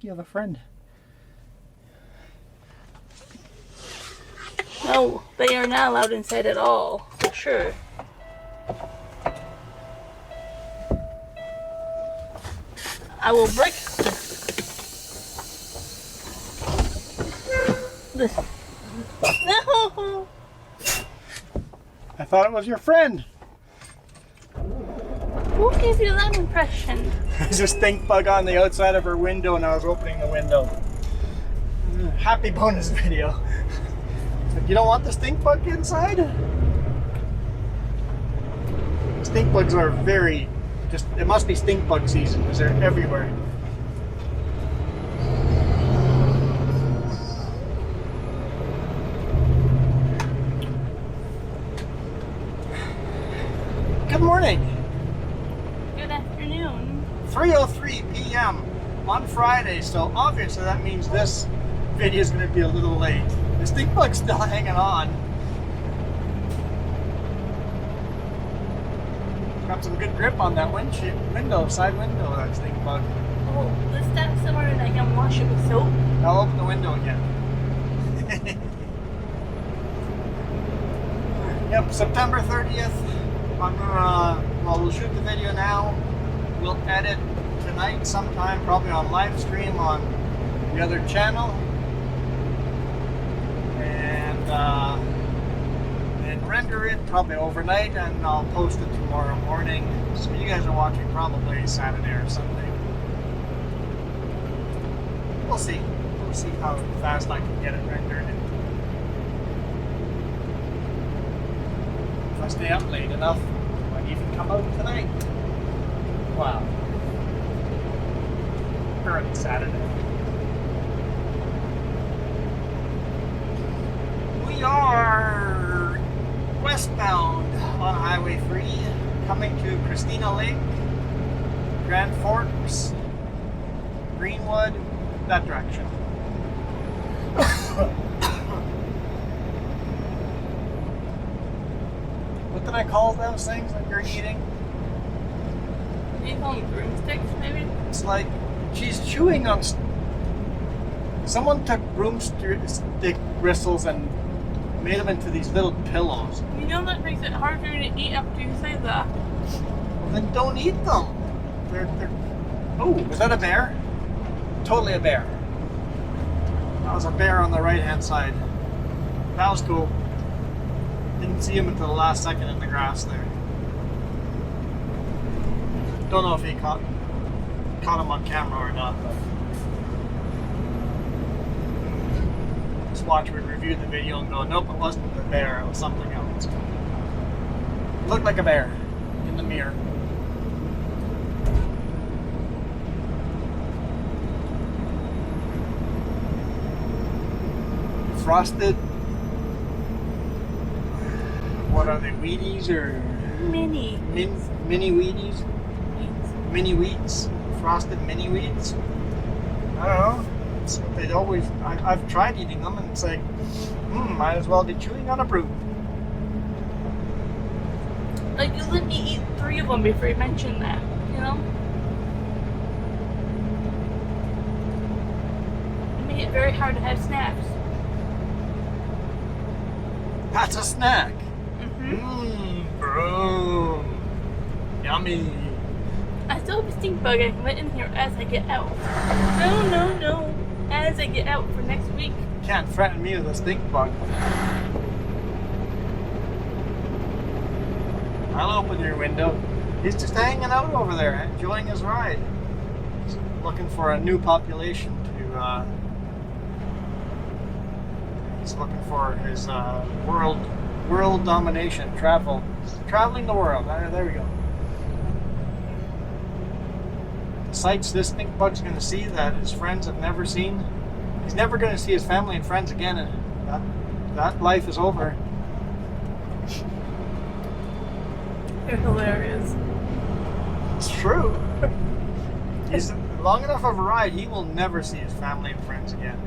you have a friend. No, they are not allowed inside at all, for sure. I will break this. No! I thought it was your friend. Who gave you that impression? There's a stink bug on the outside of her window and I was opening the window. Happy bonus video. You don't want the stink bug inside? Stink bugs are very, it must be stink bug season because they're everywhere. Good morning. Good afternoon. 3:03 p.m. on Friday, so obviously that means this video is going to be a little late. The stink bug's still hanging on. Got some good grip on that side window, that stink bug. Oh, this stuff somewhere and I can wash it with soap. I'll open the window again. Yep, September 30th. We'll shoot the video now. We'll edit tonight sometime, probably on live stream on the other channel. And render it probably overnight, and I'll post it tomorrow morning. So you guys are watching probably Saturday or Sunday. We'll see. We'll see how fast I can get it rendered. If I stay up late enough, I might even come out tonight. Wow. Early Saturday. We are westbound on Highway 3, coming to Christina Lake, Grand Forks, Greenwood, that direction. What did I call those things that you're eating? Do you call them broomsticks, maybe? It's like she's chewing on. Someone took broomstick bristles and made them into these little pillows. You know that makes it hard for you to eat after you say that. Well, then don't eat them. They're. Oh, was that a bear? Totally a bear. That was a bear on the right-hand side. That was cool. Didn't see him until the last second in the grass there. Don't know if he caught him on camera or not, but just watch me review the video and go, nope, it wasn't the bear, it was something else. It looked like a bear in the mirror. Frosted, what are they, Wheaties or? Mini. Mini Wheaties? Mini wheats, frosted mini wheats. I don't know. They'd always. I've tried eating them, and it's like, might as well be chewing on a broom. Like, you let me eat 3 of them before you mentioned that, you know? You made it very hard to have snacks. That's a snack. Mm-hmm. Yummy. I still have a stink bug I can let in here as I get out. No. As I get out for next week. Can't threaten me with a stink bug. I'll open your window. He's just hanging out over there, enjoying his ride. He's looking for a new population to. He's looking for his world domination, traveling the world. There we go. Sights this stink bug's going to see that his friends have never seen. He's never going to see his family and friends again, and that life is over. You're hilarious. It's true. He's long enough of a ride, he will never see his family and friends again.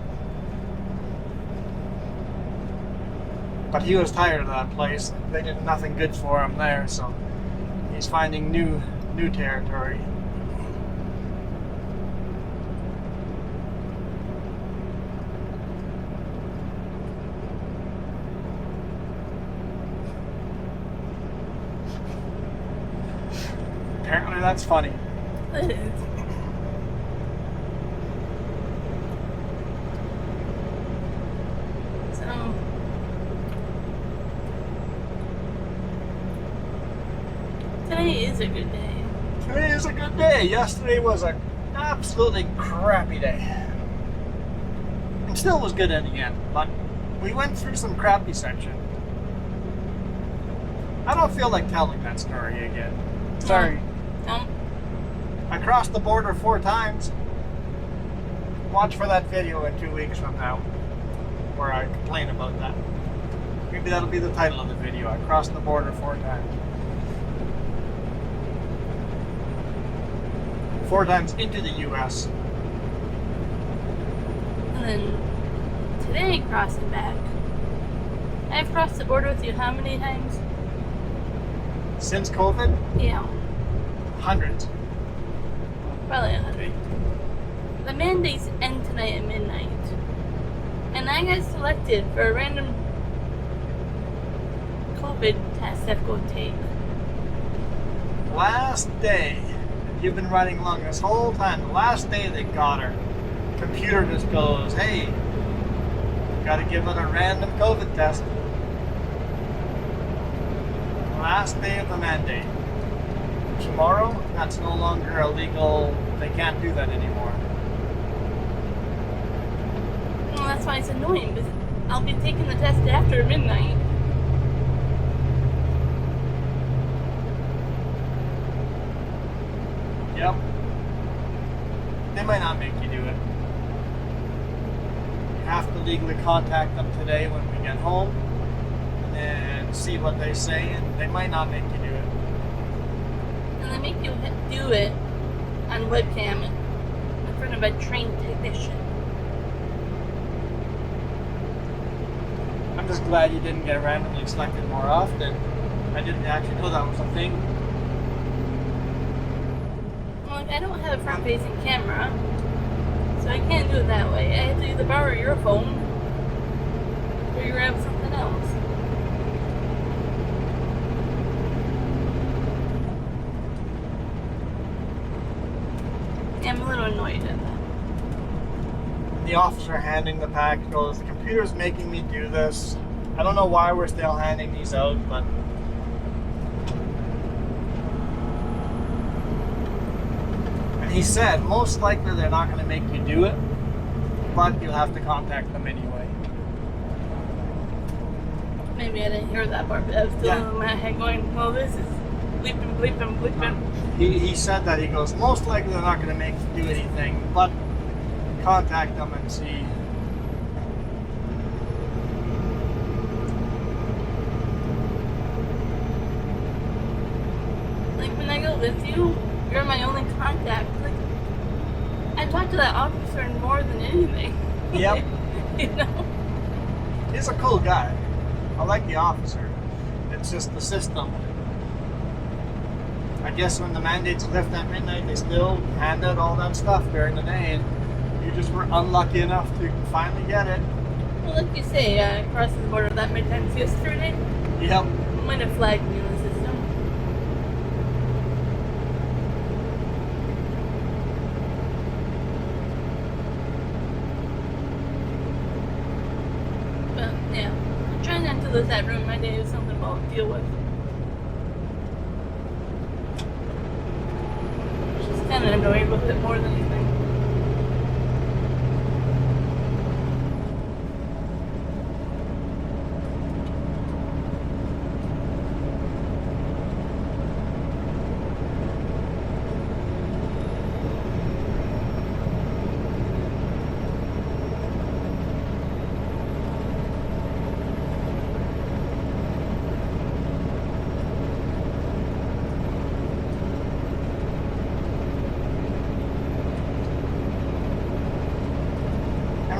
But he was tired of that place. They did nothing good for him there, so he's finding new territory. Apparently that's funny. It is. So, today is a good day. Today is a good day. Yesterday was an absolutely crappy day. And still was good in the end, but we went through some crappy section. I don't feel like telling that story again. Sorry. I crossed the border 4 times. Watch for that video in 2 weeks from now, where I complain about that. Maybe that'll be the title of the video. I crossed the border 4 times. 4 times into the U.S. And then today, crossing back. I've crossed the border with you how many times? Since COVID? Yeah, Hundreds. probably 100. The mandates end tonight at midnight. And I got selected for a random COVID test I've got to take. Last day. You've been riding along this whole time. The last day they got her. Computer just goes, hey, gotta give it a random COVID test. Last day of the mandate. Tomorrow, that's no longer illegal. They can't do that anymore. Well, that's why it's annoying, because I'll be taking the test after midnight. Yep. They might not make you do it. You have to legally contact them today when we get home and see what they say, and they might not make you do it. And they make you do it on webcam in front of a trained technician. I'm just glad you didn't get randomly selected more often. I didn't actually know that was a thing. Well, I don't have a front-facing camera, so I can't do it that way. I have to either borrow your phone or you grab something else. I'm a little annoyed at that. The officer handing the package goes, the computer's making me do this. I don't know why we're still handing these out, but and he said most likely they're not going to make you do it, but you'll have to contact them anyway. Maybe I didn't hear that part, but I was still in my head going, well, this is bleeping, bleeping, bleeping. He said that, he goes, most likely they're not going to make you do anything, but contact them and see. Like, when I go with you, you're my only contact. Like, I talk to that officer more than anything. Yep. You know? He's a cool guy. I like the officer. It's just the system. I guess when the mandates lift at midnight, they still hand out all that stuff during the day, and you just were unlucky enough to finally get it. Well, like you say, I crossed the border that many times yesterday. Yep. It might have flagged me in the system. But, yeah. I'm trying not to let that ruin my day. It's something I'll deal with. She's kind of annoyed with it more than anything.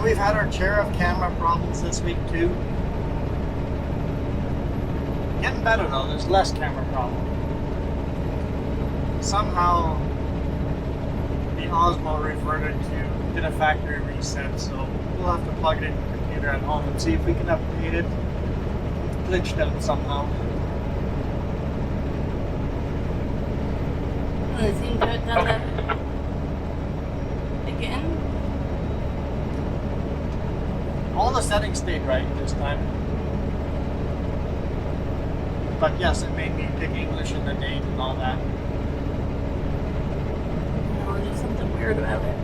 We've had our share of camera problems this week too. Getting better though, there's less camera problem. Somehow the Osmo reverted to did a factory reset, so we'll have to plug it into the computer at home and see if we can update it. Glitched out somehow. this time. But yes, it made me pick English in the name and all that. No, there's something weird about it.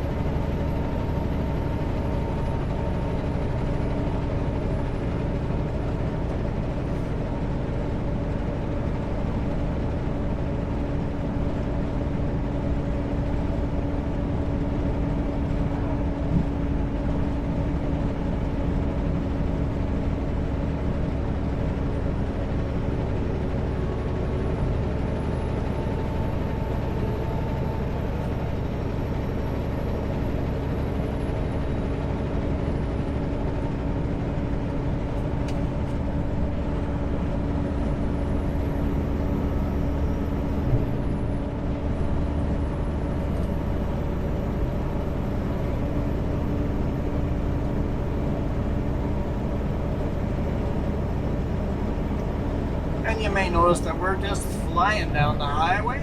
And you may notice that we're just flying down the highway.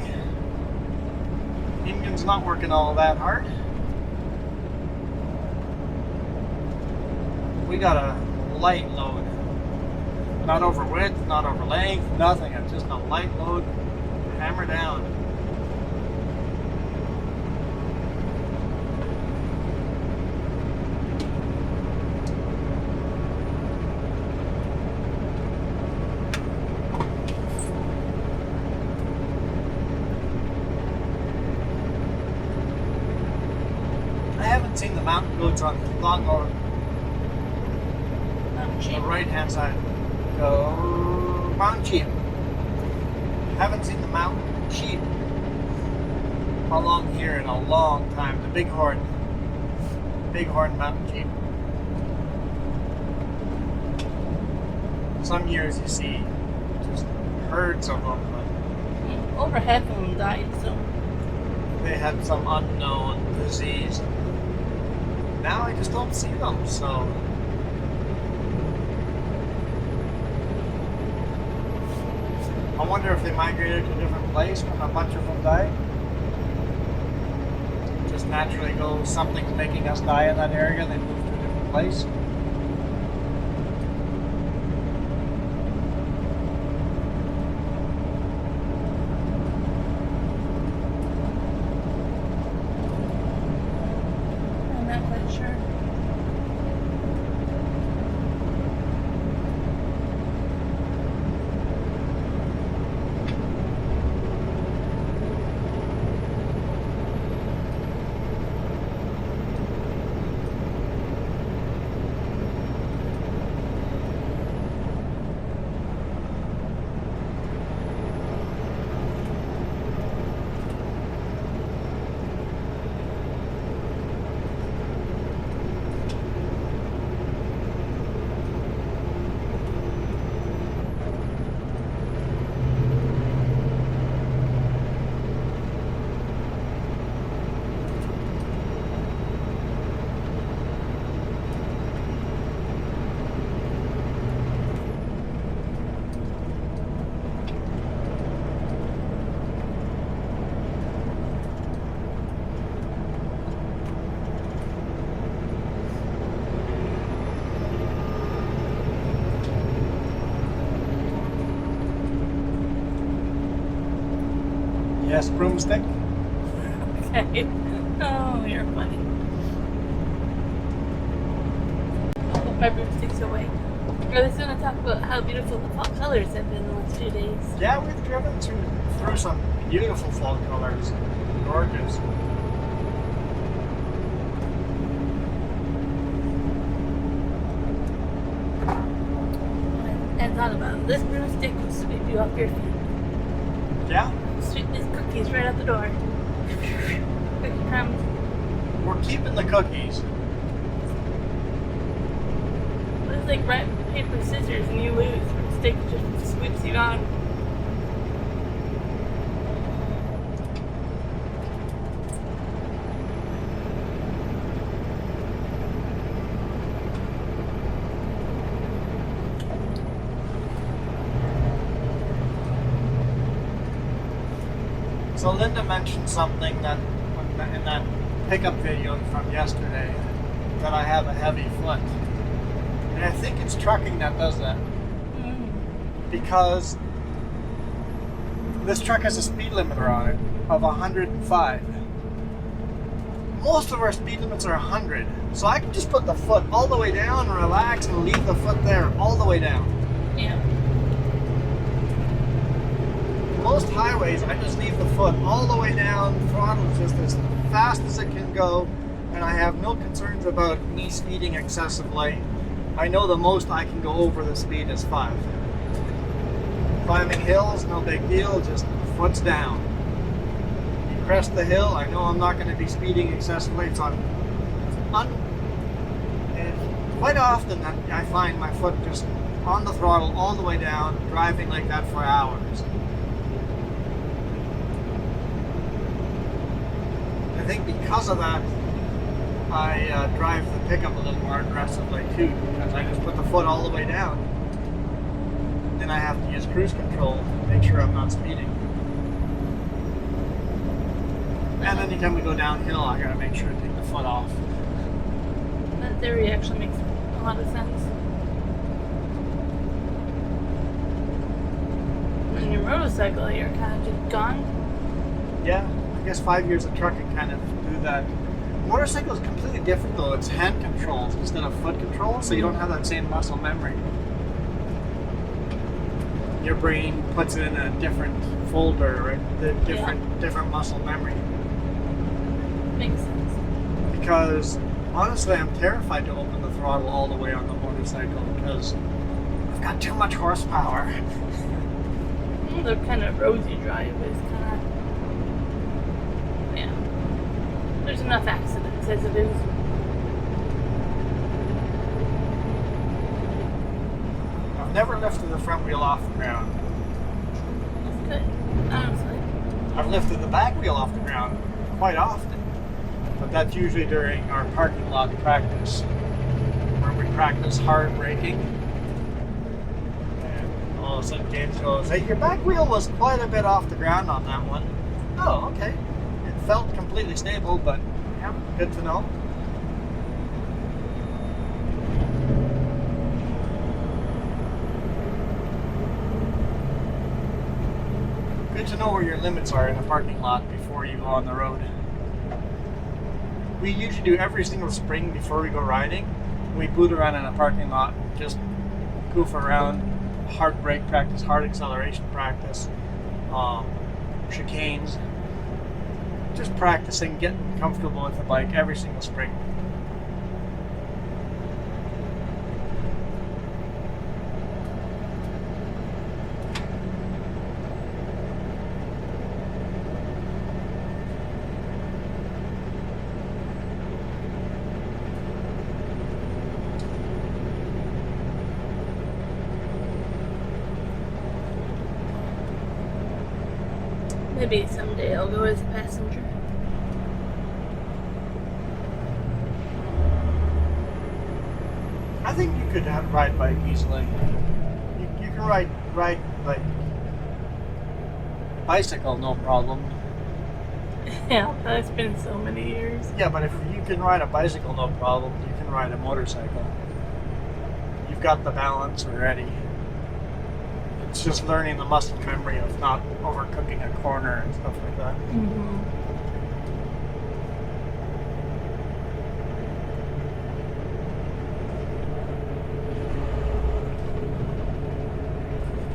Engine's not working all that hard. We got a light load. Not over width, not over length, nothing. It's just a light load. Hammer down. Seen the mountain goats on the right hand side. Go mountain sheep. Haven't seen the mountain sheep along here in a long time. The bighorn mountain sheep. Some years you see just herds of them, but over half of them died, so they had some unknown disease. Now I just don't see them, so I wonder if they migrated to a different place when a bunch of them died. Just naturally go, something's making us die in that area, they move to a different place. Yes, broomstick. Okay. Oh, you're funny. I'll put my broomsticks away. I was going to talk about how beautiful the fall colors have been the last few days. Yeah, we've driven through some beautiful fall colors. Gorgeous. And thought about it. This broomstick will sweep you off your feet. Yeah? Sweep these cookies right out the door. Cookie crumbs. We're keeping the cookies. It's like rock, paper, scissors, and you lose. Broomstick just sweeps you on. So Linda mentioned something that in that pickup video from yesterday, that I have a heavy foot. And I think it's trucking that does that. Mm. Because this truck has a speed limiter on it of 105. Most of our speed limits are 100. So I can just put the foot all the way down and relax and leave the foot there all the way down. Yeah. Most highways, I just leave the foot all the way down, throttle just as fast as it can go, and I have no concerns about me speeding excessively. I know the most I can go over the speed is 5. Climbing hills, no big deal, just foot's down. You crest the hill, I know I'm not going to be speeding excessively, and quite often I find my foot just on the throttle all the way down, driving like that for hours. I think because of that, I drive the pickup a little more aggressively too, because I just put the foot all the way down. Then I have to use cruise control to make sure I'm not speeding. And anytime we go downhill, I gotta make sure to take the foot off. That theory actually makes a lot of sense. On your motorcycle, you're kind of just gone. Yeah, I guess 5 years of trucking kind of do that. Motorcycle is completely different though. It's hand controls instead of foot controls, so you don't have that same muscle memory. Your brain puts it in a different folder, right? The different muscle memory. Makes sense. Because honestly, I'm terrified to open the throttle all the way on the motorcycle because I've got too much horsepower. The kind of roads you drive is kind of, yeah. There's enough accidents as it is. I've never lifted the front wheel off the ground. That's good, honestly. I've lifted the back wheel off the ground quite often, but that's usually during our parking lot practice, where we practice hard braking. And all of a sudden James goes, "Hey, your back wheel was quite a bit off the ground on that one." Oh, okay. It felt completely stable, but yeah, good to know. Good to know where your limits are in a parking lot before you go on the road. We usually do every single spring before we go riding. We boot around in a parking lot, just goof around, hard brake practice, hard acceleration practice, chicanes. Just practicing, getting comfortable with the bike every single spring. Maybe someday I'll go as a passenger. I think you could ride bike easily. You can ride like bicycle, no problem. Yeah, that's been so many years. Yeah, but if you can ride a bicycle, no problem. You can ride a motorcycle. You've got the balance already. It's just learning the muscle memory of not overcooking a corner and stuff like that. Mm-hmm.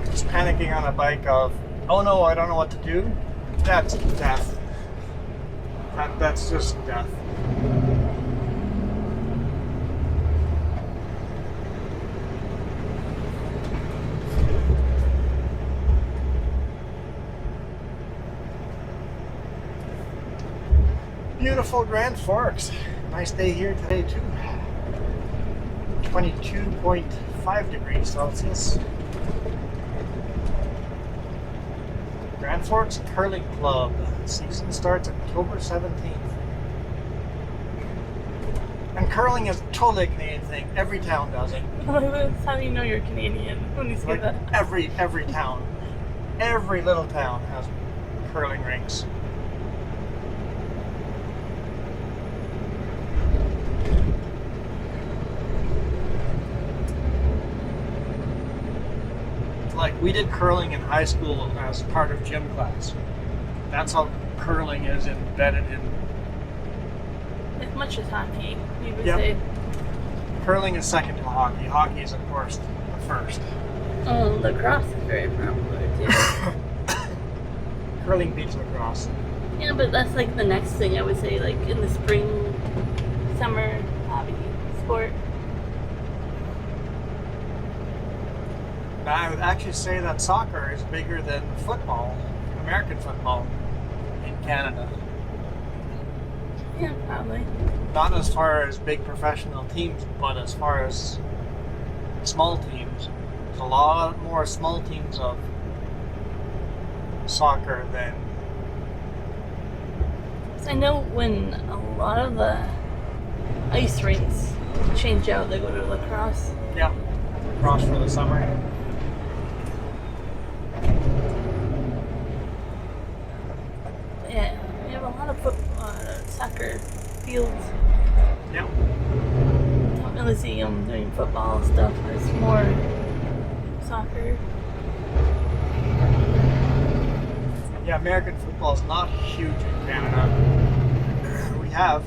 Just panicking on a bike of, oh no, I don't know what to do. That's death. That's just death. Beautiful Grand Forks. Nice day here today too. 22.5 degrees Celsius. Grand Forks Curling Club. Season starts October 17th. And curling is totally a Canadian thing. Every town does it. That's how you know you're Canadian when you say Like that. every town. Every little town has curling rinks. like we did curling in high school as part of gym class. That's how curling is embedded in. As much as hockey, you would Yep. say. Curling is second to hockey. Hockey is, of course, the first. Lacrosse is very popular too. Curling beats lacrosse. Yeah, but that's like the next thing I would say, like in the spring, summer hobby sport. I would actually say that soccer is bigger than football, American football, in Canada. Yeah, probably. Not as far as big professional teams, but as far as small teams. There's a lot more small teams of soccer than. So I know when a lot of the ice rinks change out, they go to lacrosse. Yeah, lacrosse for the summer. Yeah, we have a lot of soccer fields. Yeah. Don't really see them doing football stuff. It's more soccer. Yeah, American football is not huge in Canada. We have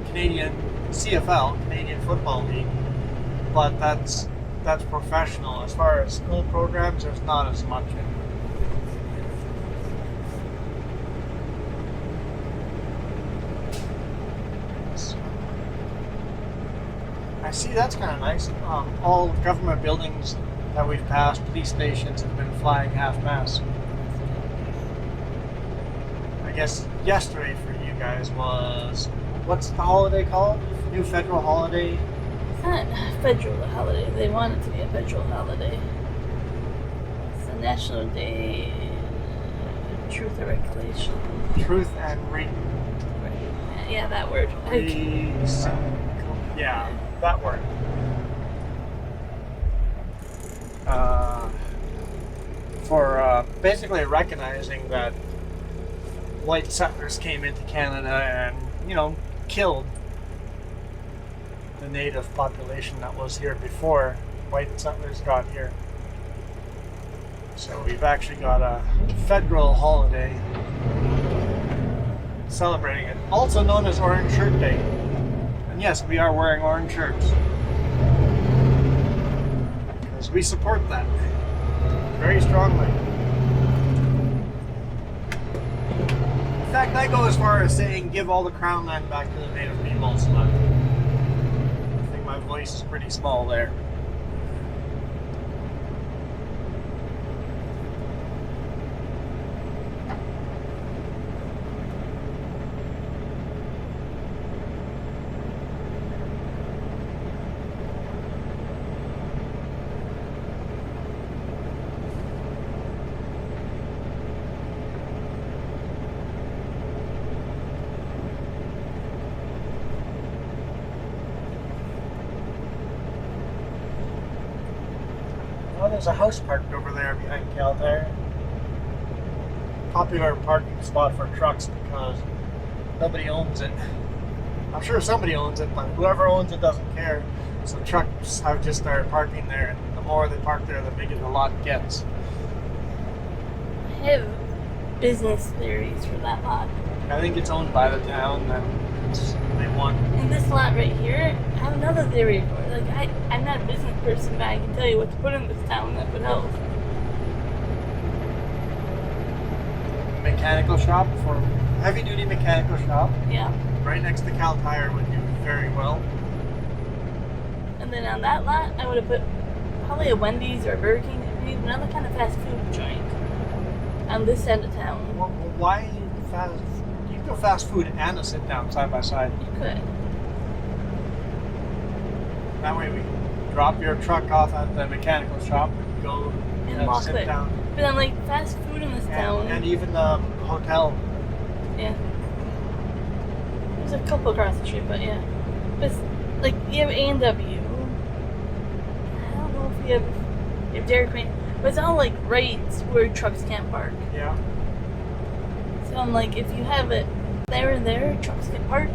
Canadian CFL, Canadian Football League, but that's professional. As far as school programs, there's not as much in. I see that's kind of nice. All government buildings that we've passed, police stations, have been flying half-mast. I guess yesterday for you guys was, what's the holiday called? New federal holiday? It's not a federal holiday. They want it to be a federal holiday. It's a National Day of Truth or Reconciliation. Truth and Yeah, that word. Yeah, that word. For basically recognizing that white settlers came into Canada and, killed the native population that was here before white settlers got here. So we've actually got a federal holiday celebrating it, also known as Orange Shirt Day. And yes, we are wearing orange shirts because we support that very strongly. In fact, I go as far as saying give all the crown land back to the native peoples. But I think my voice is pretty small there. Oh, there's a house parked over there behind Cal there. Popular parking spot for trucks because nobody owns it. I'm sure somebody owns it, but whoever owns it doesn't care. So trucks have just started parking there, and the more they park there, the bigger the lot gets. I have business theories for that lot. I think it's owned by the town, and they want. And this lot right here, I have another theory for it. Like, I'm not a business person, but I can tell you what to put in this town that would help. Mechanical shop for heavy duty mechanical shop. Yeah. Right next to Cal Tire would do very well. And then on that lot, I would have put probably a Wendy's or a Burger King, or even another kind of fast food joint on this end of town. Well, why fast? You can go fast food and a sit down side by side. You could. That way we can drop your truck off at the mechanical shop and go And walk sit there. down. But I'm like, fast food in this town. And even the hotel. Yeah. There's a couple across the street, but yeah. But it's, like, you have A&W. I don't know if you have Dairy Queen. But it's all like right where trucks can't park. Yeah. So I'm like, if you have it there and there, trucks can park.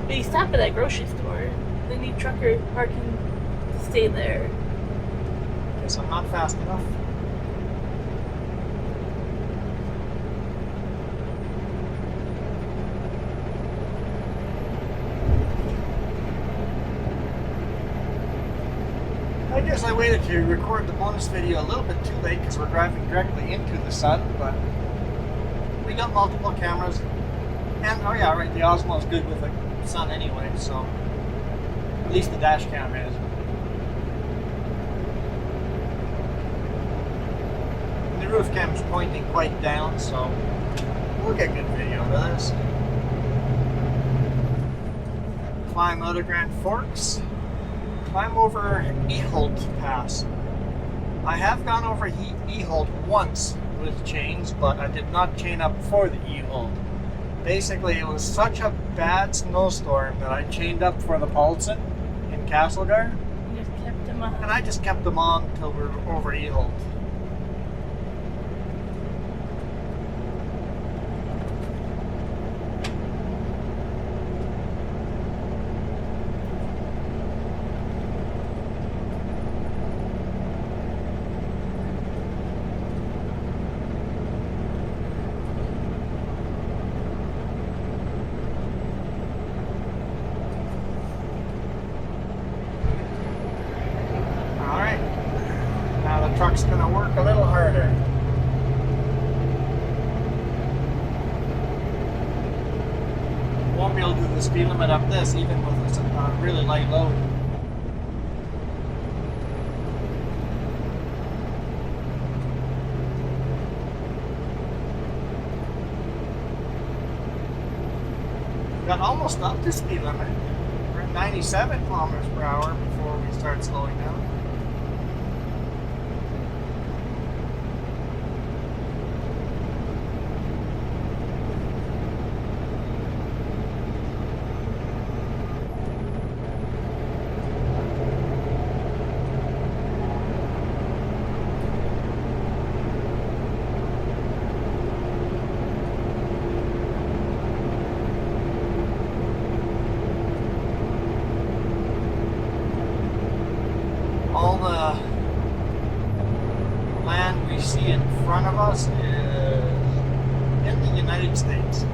But you stop at that grocery store, they need trucker parking to stay there. Guess I'm not fast enough. I guess I waited to record the bonus video a little bit too late because we're driving directly into the sun, but we got multiple cameras. And, oh yeah, right, the Osmo is good with the sun anyway, so at least the dash cam is. The roof cam's pointing quite down, so we'll get good video of this. Climb out of Grand Forks. Climb over Eholt Pass. I have gone over Eholt once with chains, but I did not chain up for the Eholt. Basically, it was such a bad snowstorm that I chained up for the Paulson in Castlegar. You just kept them on. And I just kept them on until we were over Eholt. Truck's gonna work a little harder. Won't be able to do the speed limit up this even with a really light load. Got almost up to speed limit. We're at 97 kilometers per hour before we start slowing down. All the land we see in front of us is in the United States.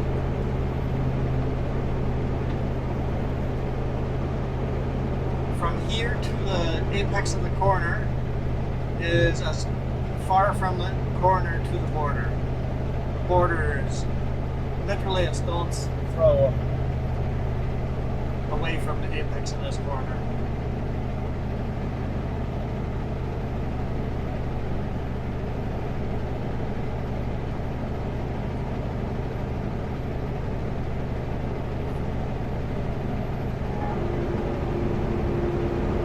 From here to the apex of the corner is as far from the corner to the border. The border is literally a stone's throw away from the apex of this corner.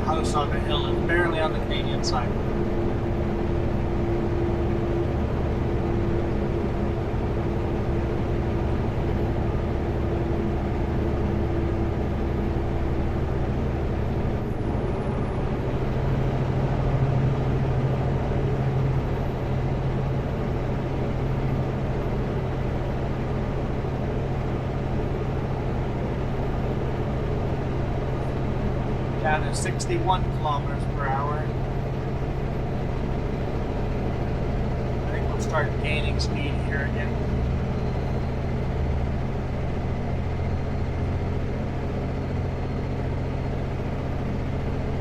House on the hill is barely on the Canadian side. Down to 61 kilometers per hour. I think we'll start gaining speed here again.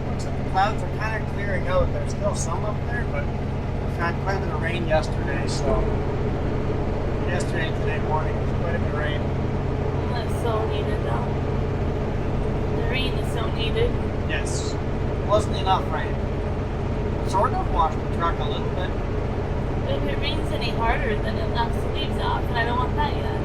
Looks like the clouds are kind of clearing out. There's still some up there, but we've had quite a bit of rain yesterday, so yesterday and today morning was quite a bit of rain. That's so needed though. The rain is so needed. Yes. Wasn't enough rain. Sort of washed the truck a little bit. But if it rains any harder, then it knocks the leaves off, and I don't want that yet.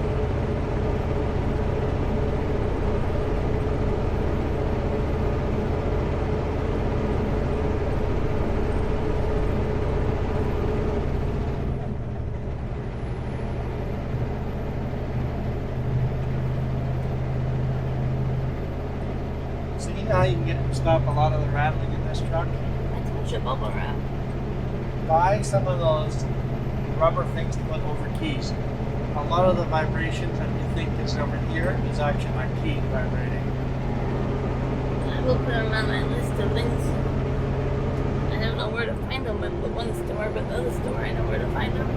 So you know how you can get to stop a lot of the rattling in this truck? I told you bubble wrap. Buy some of those rubber things to put over keys. A lot of the vibrations that you think is over here is actually my key vibrating. I will put them on my list of things. I don't know where to find them in the one store, but the other store I know where to find them.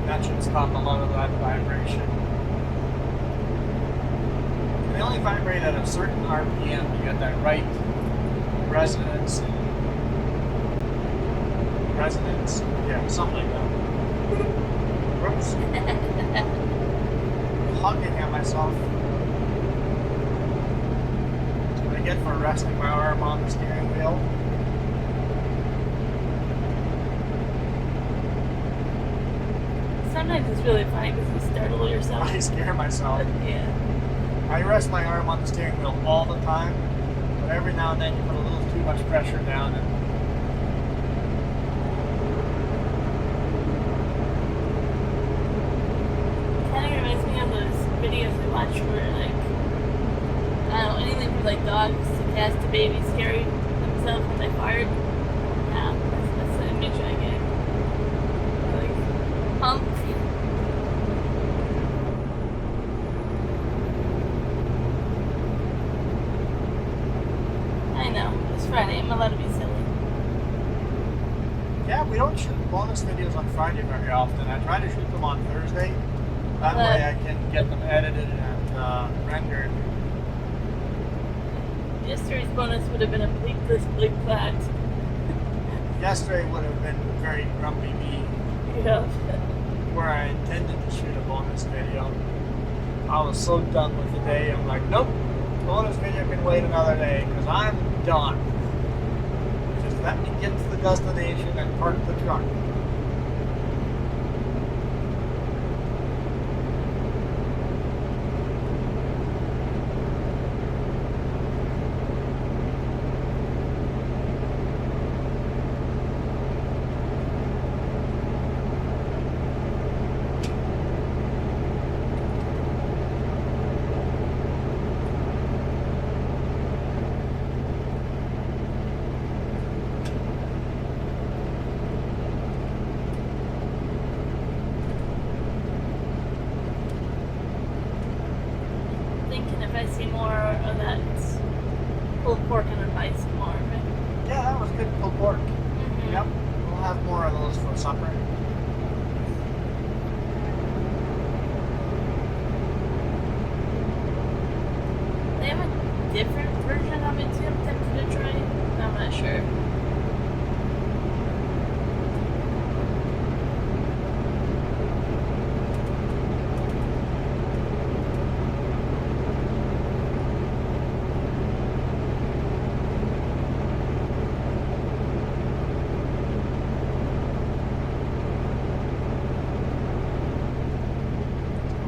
That should stop a lot of that vibration. They only vibrate at a certain RPM to get that right resonance. Resonance? Yeah, something like that. Whoops. Hugging at myself. That's what I get for resting my arm on the steering wheel. Sometimes it's really funny because you startle yourself. I scare myself. Yeah. I rest my arm on the steering wheel all the time, but every now and then you put a little too much pressure down and Kind of reminds me of those videos we watch where, like, I don't know, anything from, like, dogs to cats to babies carry themselves when they fart. Yeah, that's the image I get. Like, hump. I know, it's Friday, I'm allowed to be silly. yeah, we don't shoot bonus videos on Friday very often. I try to shoot them on Thursday. That way I can get them edited and rendered. Yesterday's bonus would have been a bleepless bleak flat. Yesterday would have been very grumpy me, Yeah. where I intended to shoot a bonus video. I was so done with the day, I'm like, nope, bonus video can wait another day, because I'm done. Just let me get to the destination and park the truck. Thinking if I see more of that pulled pork on a bite some more. But, Yeah, that was good pulled pork. Mhm. Yep, we'll have more of those for supper. They have a different version of it too. I'm tempted to try. I'm not sure.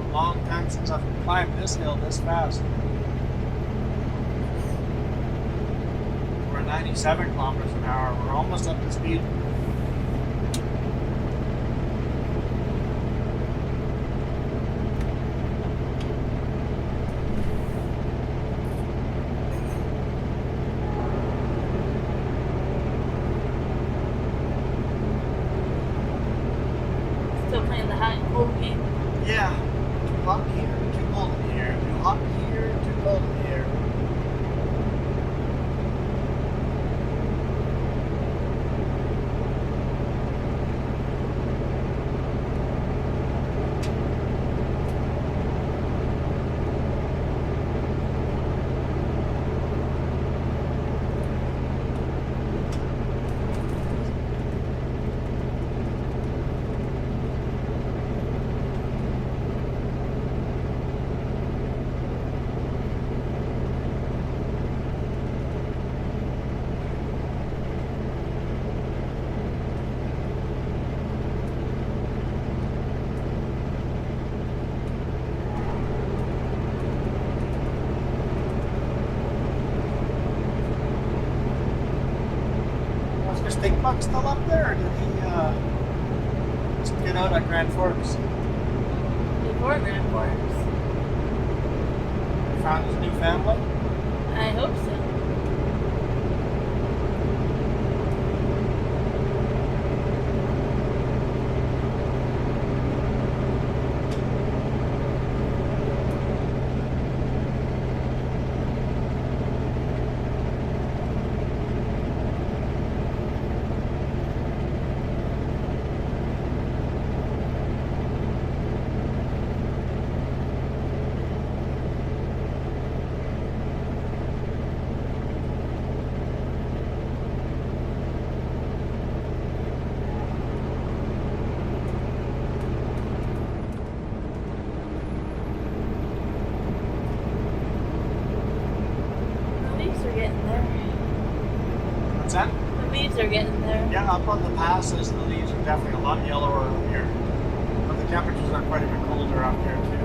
A long time since I've climbed this hill this fast. We're at 97 kilometers an hour. We're almost up to speed. Still playing the hot and cold game. Yeah. Too hot here, too cold in here. Too hot here, too cold in here. Was your steak bug still up there, or did he just get out at Grand Forks? Before Grand Forks. Found his new family? I hope so. What's that? The leaves are getting there. Yeah, up on the passes, the leaves are definitely a lot yellower up here. But the temperatures are quite a bit colder up here too.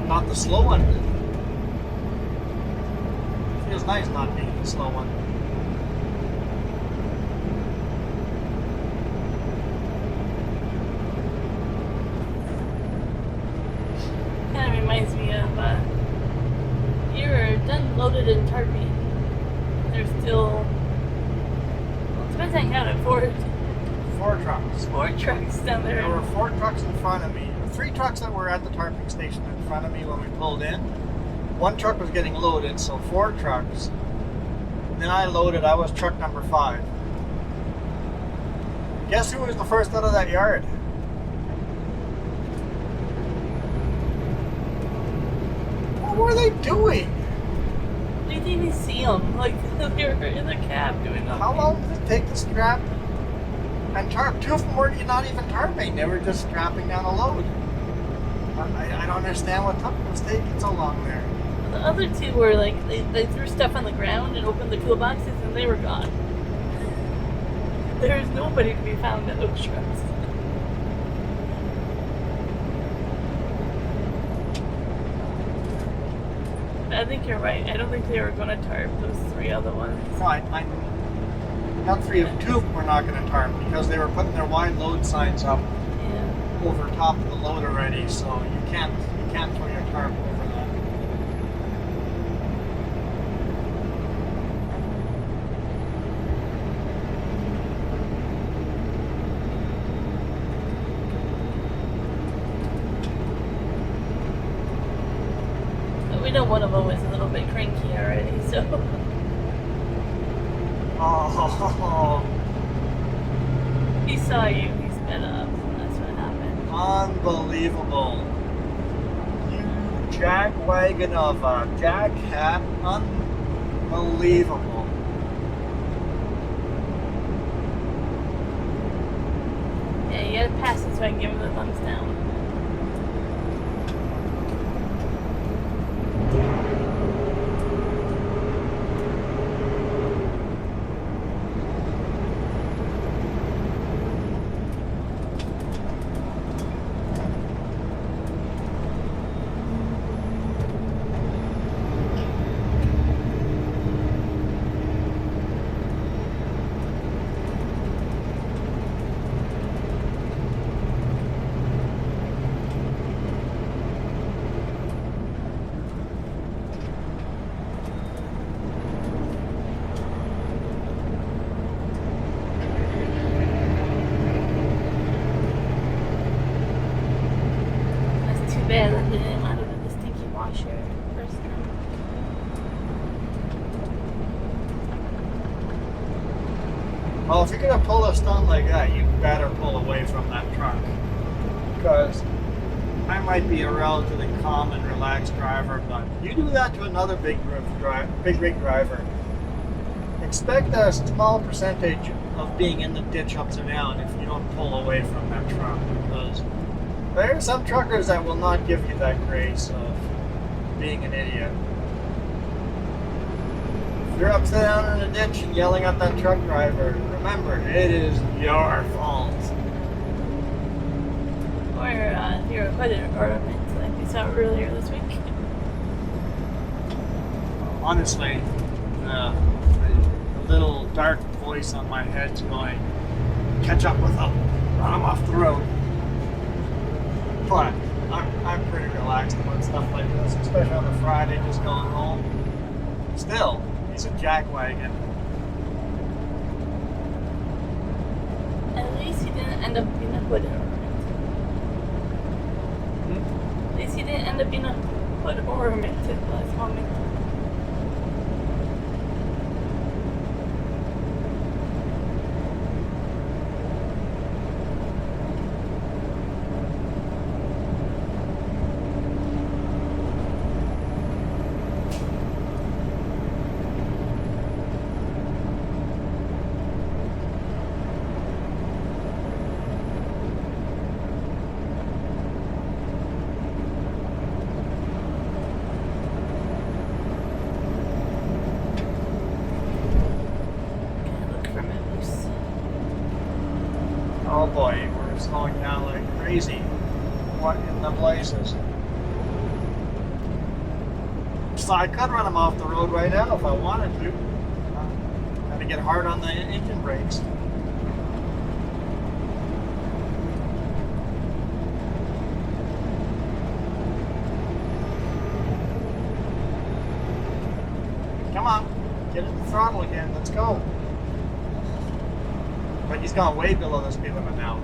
Not the slow one. Feels nice not being the slow one. Kind of reminds me of you're done loaded and tarping. There's still, well, it depends on how to afford. 4 trucks. 4 trucks down there. There were 4 trucks in front of me. 3 trucks that were at the tarping station in front of me when we pulled in. 1 truck was getting loaded, so 4 trucks. Then I loaded, I was truck number 5. Guess who was the first out of that yard? What were they doing? We didn't even see them. Like, they were in the cab doing nothing. How long did it take to strap and tarp? 2 of them were not even tarping, they were just strapping down a load. I don't understand what was taking so long there. The other 2 were like, they threw stuff on the ground and opened the toolboxes and they were gone. There was nobody to be found at those trucks. I think you're right. I don't think they were going to tarp those 3 other ones. No, not 3 of 2 of them were not going to tarp because they were putting their wide load signs up over top of the load already, so you can't throw your tarp over that. But we know one of them is a little bit cranky already, so. Oh, He saw you, he sped up. unbelievable. You jagwagon of a jagcat. Unbelievable. Yeah, you gotta pass it so I can give him the thumbs down. Bad that they didn't want to do the stinky washer first time. Well, if you're gonna pull a stunt like that, you better pull away from that truck. Because I might be a relatively calm and relaxed driver, but you do that to another big rig driver, expect a small percentage of being in the ditch upside down if you don't pull away from that truck. Because there are some truckers that will not give you that grace of being an idiot. If you're upside down in a ditch and yelling at that truck driver, remember, it is your fault. Or your hooded ornament, like we saw earlier this week. Honestly, the little dark voice on my head's going, catch up with them, run them off the road. But I'm pretty relaxed about stuff like this, especially on a Friday, just going home. Still, he's a jackwagon. At least he didn't end up being a hooded ornament. At least he didn't end up being a hood ornamented last moment. Oh boy, we're slowing down like crazy. What in the blazes? So I could run him off the road right now if I wanted to. Got to get hard on the engine brakes. Come on, get in the throttle again. Let's go. But he's gone way below the speed limit now.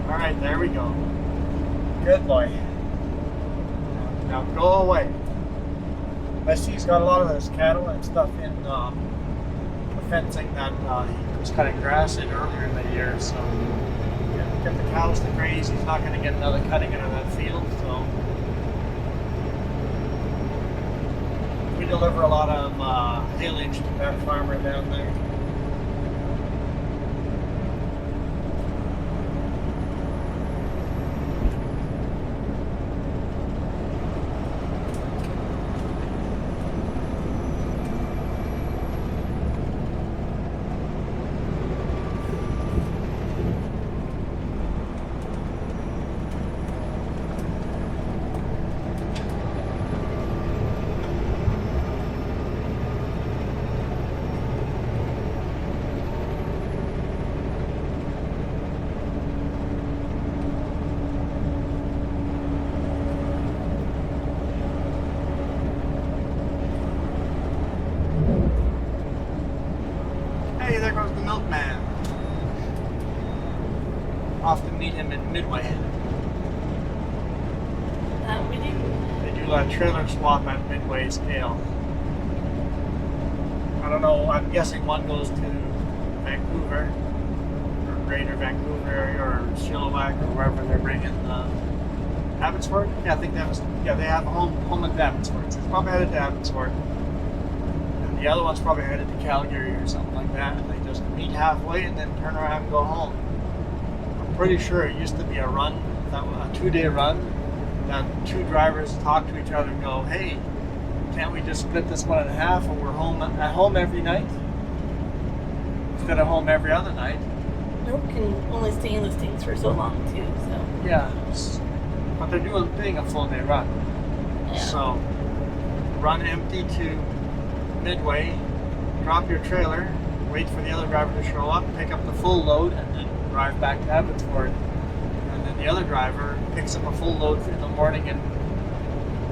Alright, there we go. Good boy. Now go away. I see he's got a lot of this cattle and stuff in the fencing that he was cutting grass in earlier in the year, so get the cows to graze. He's not going to get another cutting out of that field, so we deliver a lot of haylage to that farmer down there. Hey, there goes the milkman. Off to meet him in Midway. We didn't. They do a trailer swap at Midway scale. I don't know, I'm guessing one goes to Vancouver, or Greater Vancouver area, or Chilliwack, or wherever they're bringing Abbotsford? Yeah, I think that was, yeah, they have a home in Abbotsford, so it's probably headed to Abbotsford. And the other one's probably headed to Calgary or something like that, and they just meet halfway and then turn around and go home. I'm pretty sure it used to be a run, a 2-day run, that two drivers talk to each other and go, hey, can't we just split this one in half and we're at home every night? Instead of home every other night. Nope, can only stay in listings for so long too, so. Yeah, but they're doing a full day run. Yeah. So, run empty to Midway, drop your trailer, wait for the other driver to show up, pick up the full load, and then drive back to Abbotsford. And then the other driver picks up a full load in the morning in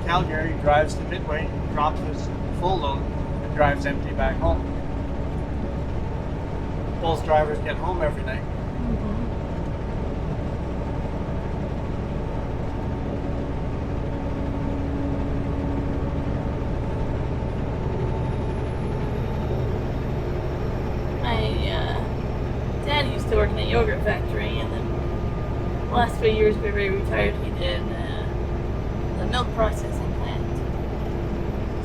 Calgary, drives to Midway, drops his full load, and drives empty back home. Both drivers get home every night. My dad used to work in a yogurt factory, and then the last few years before he retired, he did the milk processing plant.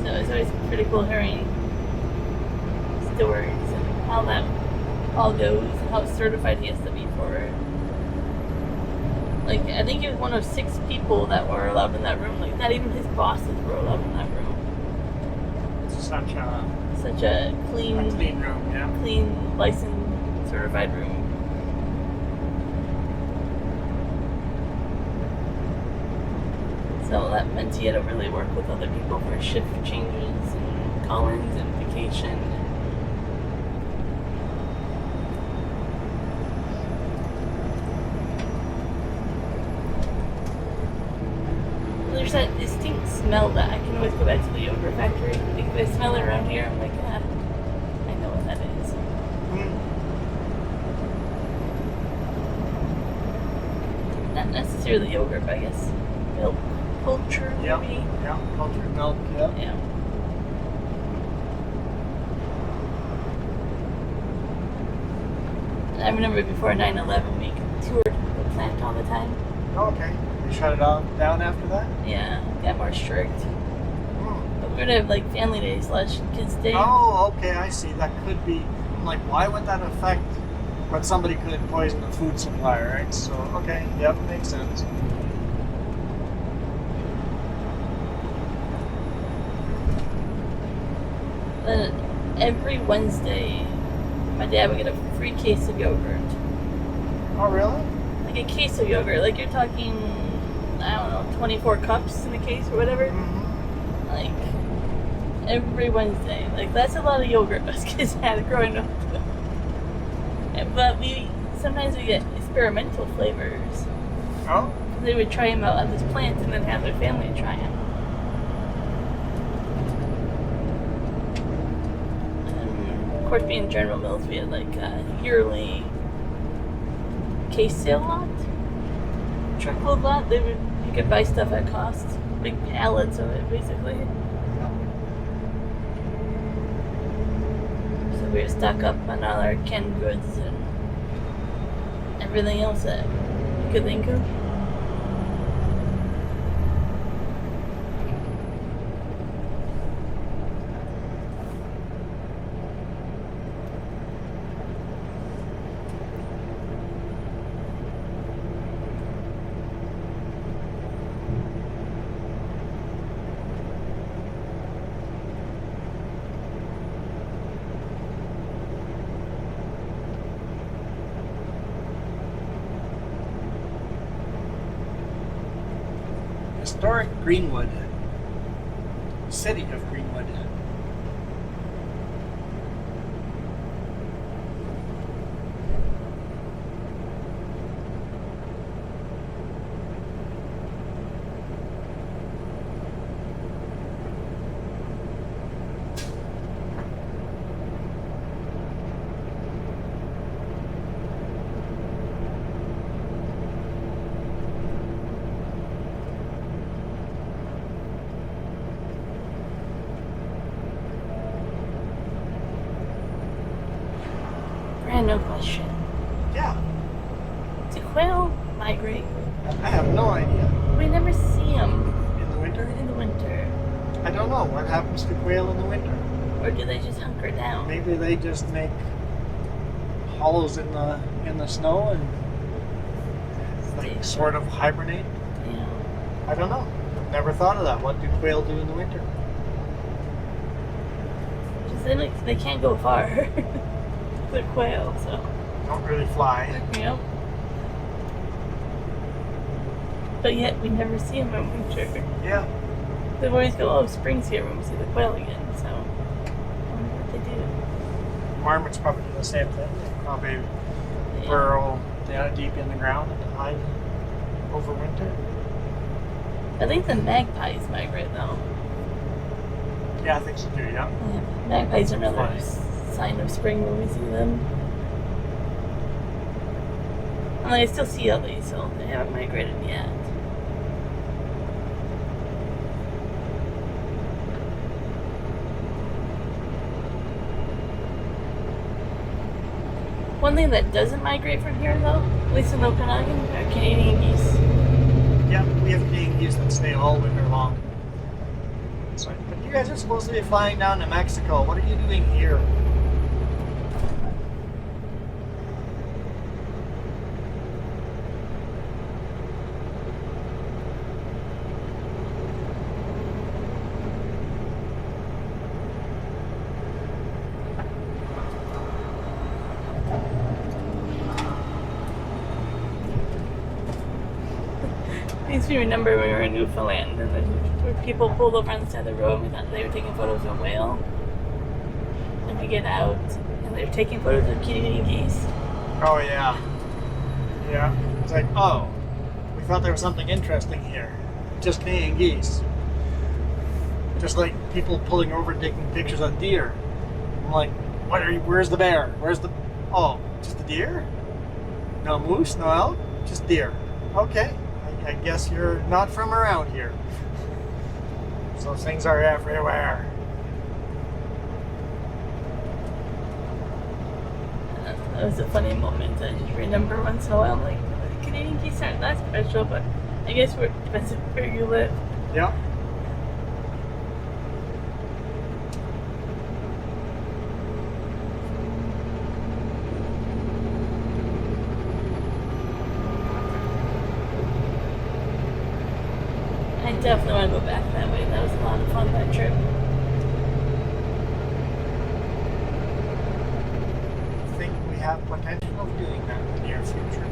So it's always pretty cool hearing stories and how that all goes and how certified he has to be for it. Like, I think he was one of 6 people that were allowed in that room. Like, not even his bosses were allowed in that room. It's such a clean room, yeah. Clean, licensed, certified room. So that meant he had to really work with other people for shift changes and call-ins and vacation. There's that distinct smell that I can always go back to the yogurt factory. If I smell it around here, I'm like, ah, I know what that is. Not necessarily yogurt, but I guess milk culture, maybe. Yeah, cultured milk, Yeah. I remember before 9/11, we toured the plant all the time. Oh, okay. They shut it down after that? Yeah, got more strict. But we would have like family days / kids' day. Oh, okay, I see. That could be. I'm like, why would that affect when somebody could poison the food supply, right? So, okay, yep, makes sense. Then every Wednesday, my dad would get a free case of yogurt. Oh, really? Like a case of yogurt. Like you're talking, I don't know, 24 cups in a case or whatever. Mm-hmm. Like every Wednesday. Like that's a lot of yogurt us kids had growing up. But sometimes we get experimental flavors. Oh? They would try them out at this plant and then have their family try them. Of course, being General Mills, we had like a yearly case sale lot, truckload lot. You could buy stuff at cost, big pallets of it, basically. So we would stock up on all our canned goods and everything else that you could think of. Historic Greenwood. City of Greenwood. Random question. Yeah, Do quail migrate? I have no idea. We never see them In the winter? in the winter. I don't know. What happens to quail in the winter? Or do they just hunker down? Maybe they just make hollows in the snow and like sort of hibernate. Yeah. I don't know. I've never thought of that. What do quail do in the winter? Just they can't go far. They're quail, so. Don't really fly. Yep. But yet we never see them in winter. Yeah. They always go, oh, spring's here when we see the quail again, so I wonder what they do. Marmots probably do the same thing. They probably burrow down deep in the ground and hide over winter. I think the magpies migrate though. Yeah, I think so too, yeah. Yeah, magpies are another Funny. sign of spring when we see them. And I still see all these, so they haven't migrated yet. One thing that doesn't migrate from here, though, at least in Okanagan, are Canadian geese. Yeah, we have Canadian geese that stay all winter long. So, but guys are supposed to be flying down to Mexico. What are you doing here? Makes me remember when we were in Newfoundland and where people pulled over on the side of the road and we thought they were taking photos of a whale. And we get out and they're taking photos of Canadian geese. Oh, yeah. Yeah. It's like, oh, we thought there was something interesting here. Just Canadian geese. Just like people pulling over and taking pictures of deer. I'm like, where's the bear? Oh, just the deer? No moose, no elk, just deer. Okay. I guess you're not from around here. So things are everywhere. That was a funny moment. I just remember once in a while, I'm like, Canadian geese aren't that special, but I guess it depends where you live. Yeah. I definitely want to go back that way. That was a lot of fun, that trip. I think we have potential of doing that in the near future.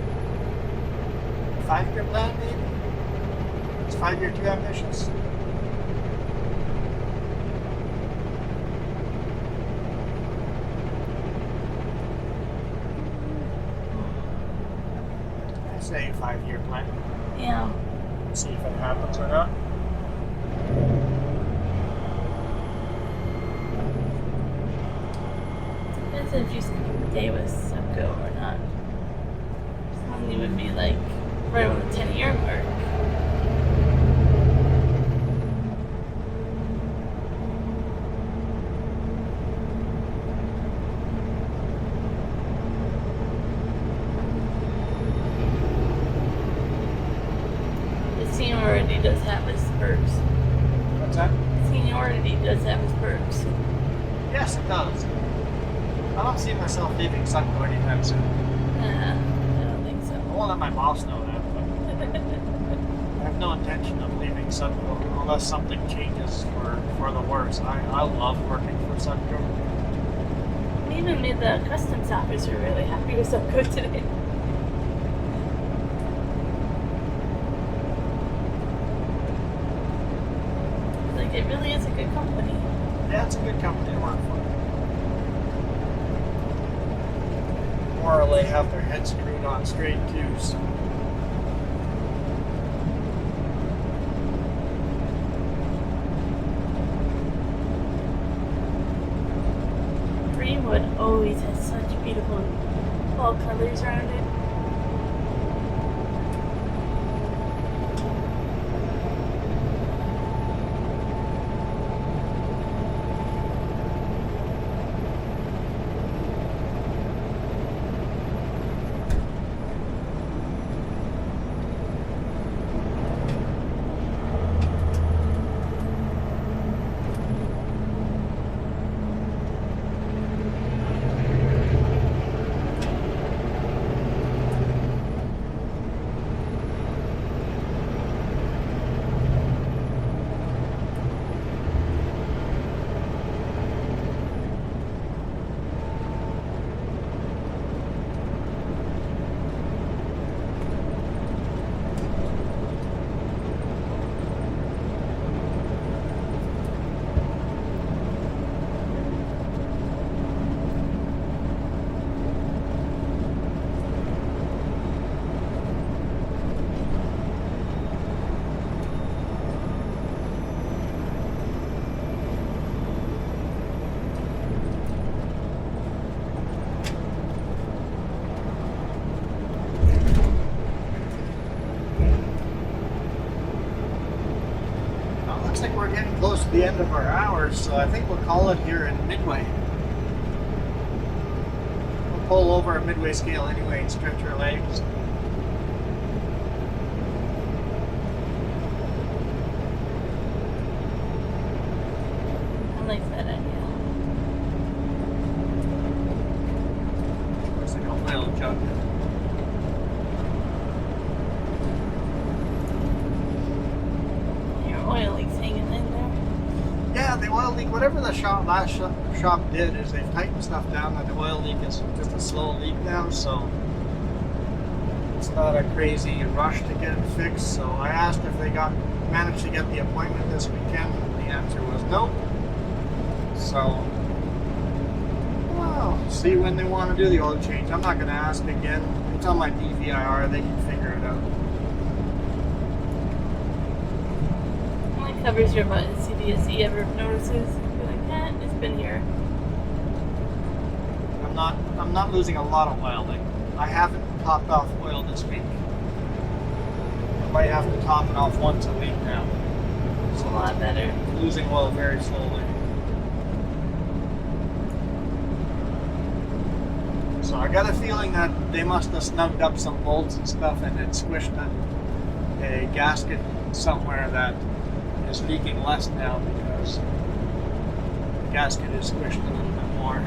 5-year plan, maybe? Is 5-year too ambitious? I say 5-year plan. Yeah. See if it happens or not. Depends if you stay with Subco or not. SONY would be like right on the 10-year mark. Seniority does have its perks. What's that? Seniority does have its perks. Yes, it does. I don't see myself leaving Sunco anytime soon. Nah, I don't think so. I won't let my boss know that, but I have no intention of leaving Sunco unless something changes for the worse. I love working for Sunco. We even made the customs officer really happy with Subco today. Like, it really is a good company. Yeah, it's a good company to work for. Or they have their heads screwed on straight tubes. Greenwood always has such beautiful fall colors around it. Looks like we're getting close to the end of our hours, so I think we'll call it here in Midway. We'll pull over a Midway scale anyway and stretch our legs. like that idea. Looks like a oil jug. Your oil leak's hanging in there. Yeah, the oil leak, whatever the shop did is they've tightened stuff down and the oil leak is just a slow leak now, so it's not a crazy rush to get it fixed. So I asked if they managed to get the appointment this weekend. The answer was no. So, well, see when they want to do the oil change. I'm not going to ask again. It's on my DVIR. They can figure it out. Only covers your butt. CDSE ever notices? You're like, it's been here. I'm not losing a lot of oil. Like, I haven't topped off oil this week. I might have to top it off once a week now. It's a lot better. Losing oil very slowly. So I got a feeling that they must have snugged up some bolts and stuff and then squished a gasket somewhere that is leaking less now because the gasket is squished a little bit more.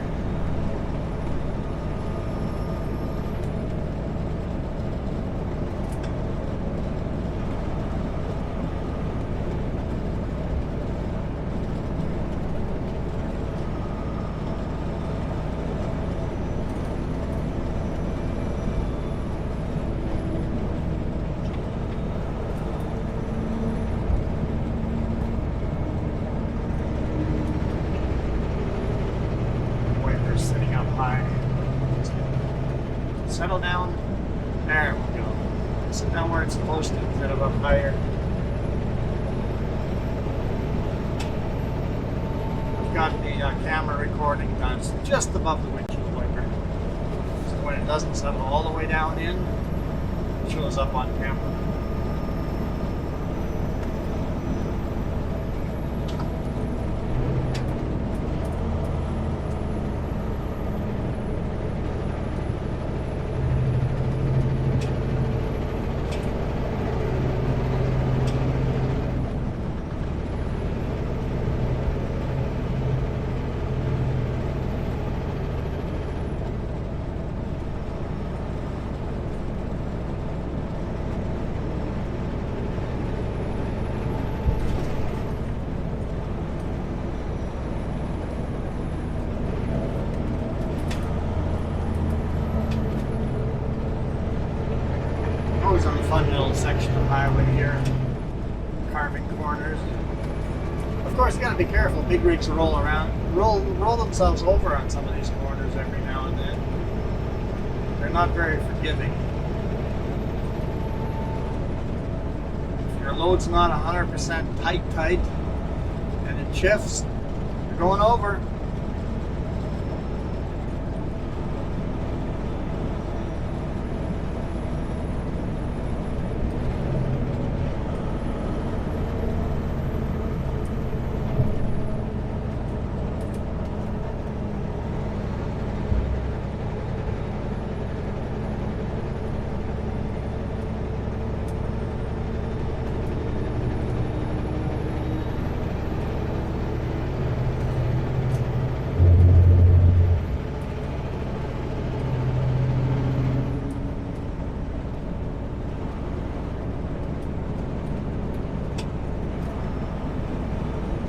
Settle down. There we go. Sit down where it's supposed to instead of up higher. I've got the camera recording done just above the windshield wiper. So when it doesn't settle all the way down in, it shows up on camera. Always on a fun little section of highway here, carving corners. Of course, you got to be careful. Big rigs roll themselves over on some of these corners every now and then. They're not very forgiving. If your load's not 100% tight, and it shifts, you're going over.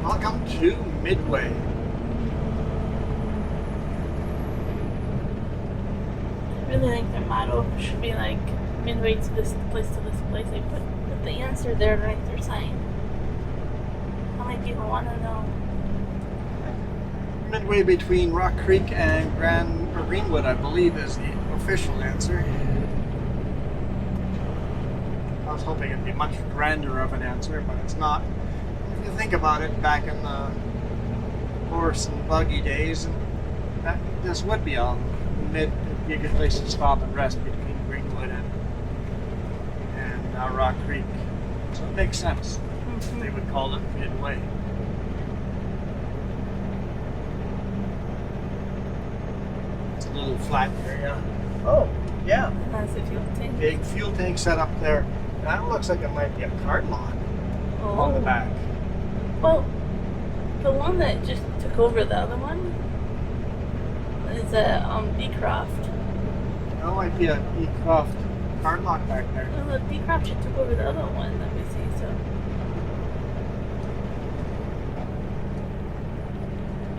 Welcome to Midway. I really think their motto should be like midway to this place to this place. They put the answer there underneath their sign. How many people want to know? Midway between Rock Creek and Greenwood, I believe, is the official answer. I was hoping it'd be much grander of an answer, but it's not. If you think about it, back in the horse and buggy days, this would be a good place to stop and rest between Greenwood and Rock Creek. So it makes sense. Mm-hmm. They would call it Midway. It's a little flat area. Oh, yeah. That's a fuel tank. Big fuel tank set up there. That looks like it might be a cart lot on the back. Well, The one that just took over the other one is a Beecroft. That might be a Beecroft card lock back there. Well, the Beecroft just took over the other one that we see, so.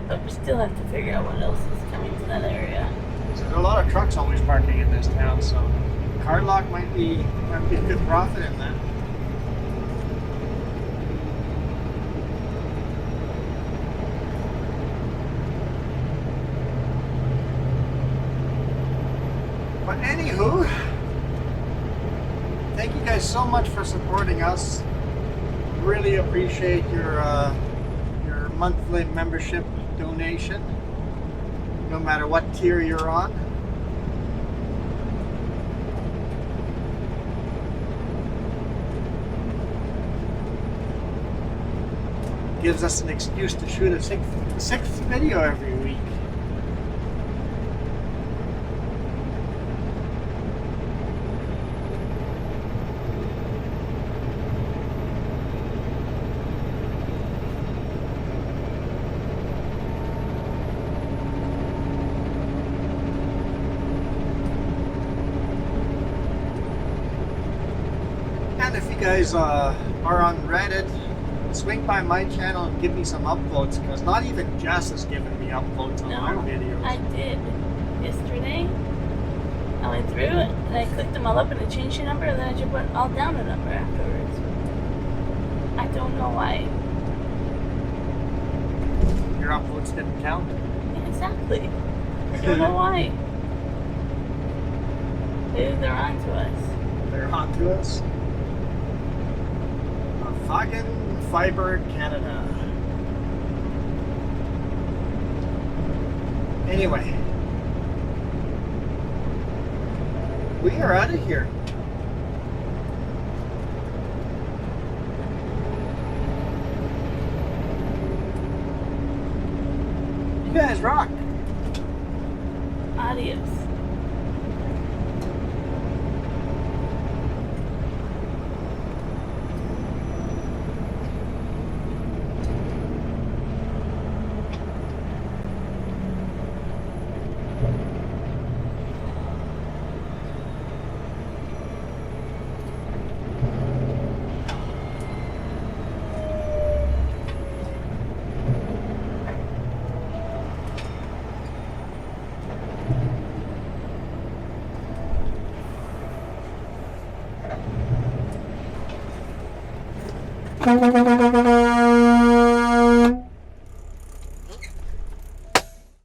But we still have to figure out what else is coming to that area. There's a lot of trucks always parking in this town, so card lock might be a good profit in that. But anywho, thank you guys so much for supporting us. Really appreciate your monthly membership donation, no matter what tier you're on. Gives us an excuse to shoot a sixth video every week. And if you guys are on Reddit, swing by my channel and give me some upvotes, because not even Jess has given me upvotes on my videos. I did. Yesterday, I went through it and I clicked them all up and I changed the number and then I just put all down the number afterwards. I don't know why. Your upvotes didn't count? Yeah, exactly. I don't know why. Maybe they're on to us. They're on to us. Hagen Fiber Canada. Anyway, we are out of here. You guys rock. Adios. Bye.